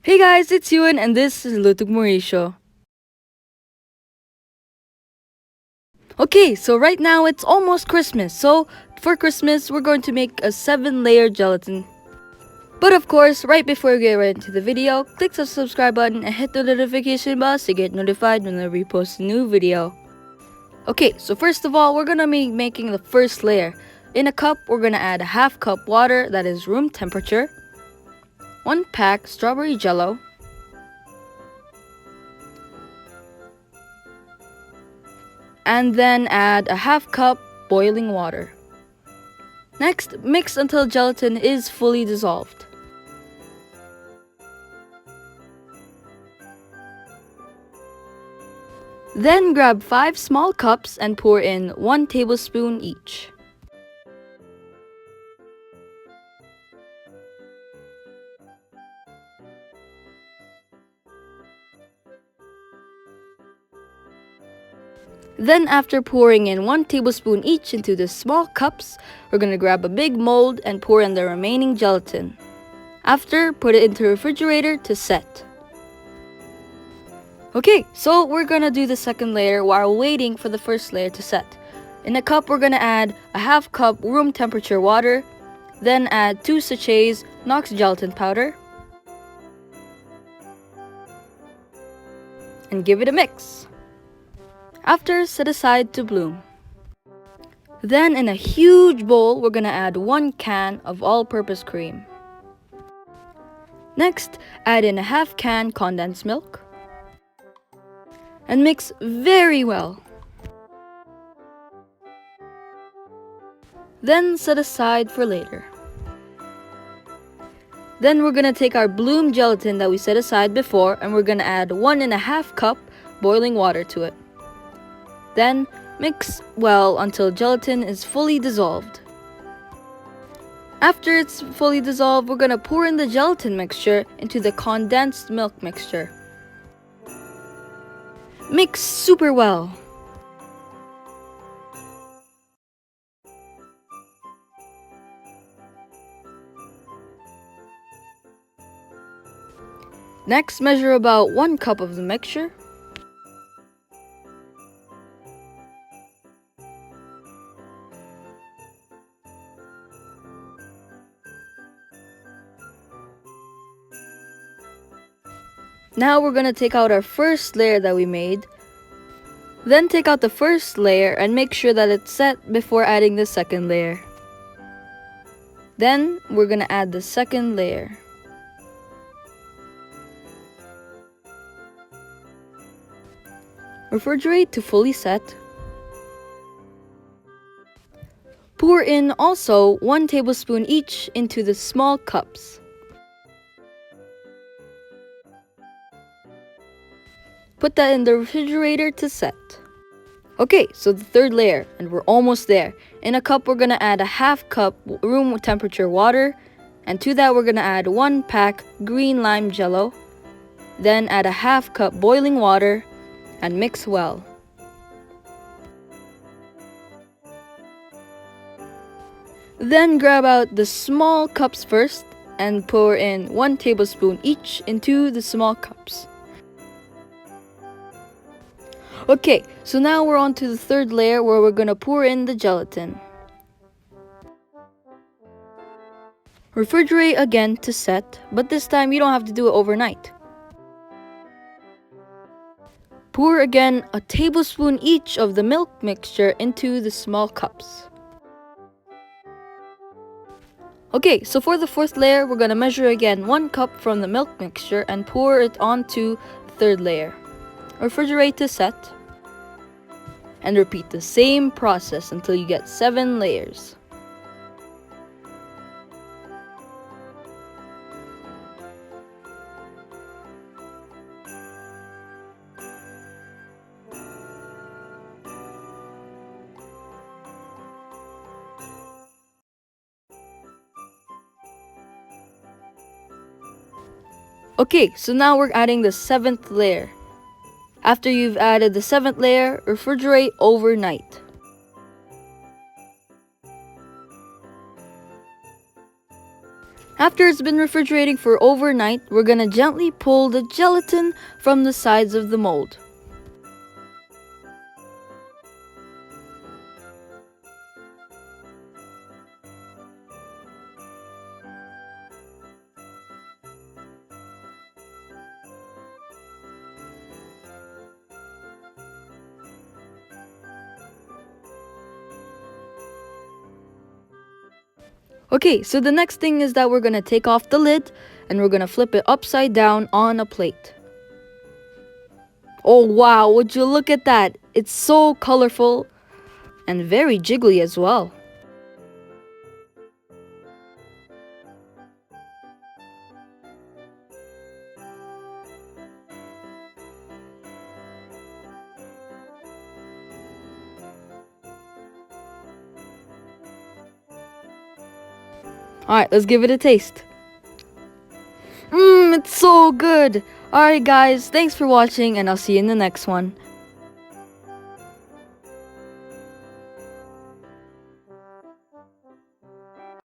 Hey guys, it's Ewan and this is Lutug Mauricio. Okay, so right now it's almost Christmas, so for Christmas we're going to make a 7-layer gelatin. But of course, right before we get right into the video, click the subscribe button and hit the notification bell to get notified when I repost a new video. Okay, so first of all, we're gonna be making the first layer. In a cup, we're gonna add a half cup water that is room temperature, 1 pack strawberry Jell-o, and then add a half cup boiling water. Next, mix until gelatin is fully dissolved. Then grab 5 small cups and pour in 1 tablespoon each. Then after pouring in 1 tablespoon each into the small cups, we're gonna grab a big mold and pour in the remaining gelatin. After, put it into the refrigerator to set. Okay, so we're gonna do the second layer while waiting for the first layer to set. In a cup, we're gonna add a half cup room temperature water, then add 2 sachets Knox gelatin powder, and give it a mix. After, set aside to bloom. Then in a huge bowl, we're gonna add 1 can of all-purpose cream. Next, add in a half can condensed milk and mix very well. Then set aside for later. Then we're gonna take our bloom gelatin that we set aside before and we're gonna add 1.5 cup boiling water to it. Then mix well until gelatin is fully dissolved. After it's fully dissolved, we're gonna pour in the gelatin mixture into the condensed milk mixture. Mix super well. Next, measure about 1 cup of the mixture. Now we're gonna take out our first layer that we made. Then take out the first layer and make sure that it's set before adding the second layer. Then we're gonna add the second layer. Refrigerate to fully set. Pour in also 1 tablespoon each into the small cups. Put that in the refrigerator to set. Okay, so the third layer, and we're almost there. In a cup, we're gonna add a half cup room temperature water, and to that, we're gonna add 1 pack green lime Jell-o. Then add a half cup boiling water and mix well. Then grab out the small cups first and pour in 1 tablespoon each into the small cups. Okay, so now we're on to the third layer where we're gonna pour in the gelatin. Refrigerate again to set, but this time you don't have to do it overnight. Pour again a tablespoon each of the milk mixture into the small cups. Okay, so for the fourth layer, we're gonna measure again 1 cup from the milk mixture and pour it onto the third layer. Refrigerate to set. And repeat the same process until you get 7 layers. Okay, so now we're adding the 7th layer. After you've added the 7th layer, refrigerate overnight. After it's been refrigerating for overnight, we're gonna gently pull the gelatin from the sides of the mold. Okay, so the next thing is that we're gonna take off the lid and we're gonna flip it upside down on a plate. Oh wow, would you look at that? It's so colorful and very jiggly as well. Alright, let's give it a taste. It's so good! Alright guys, thanks for watching and I'll see you in the next one.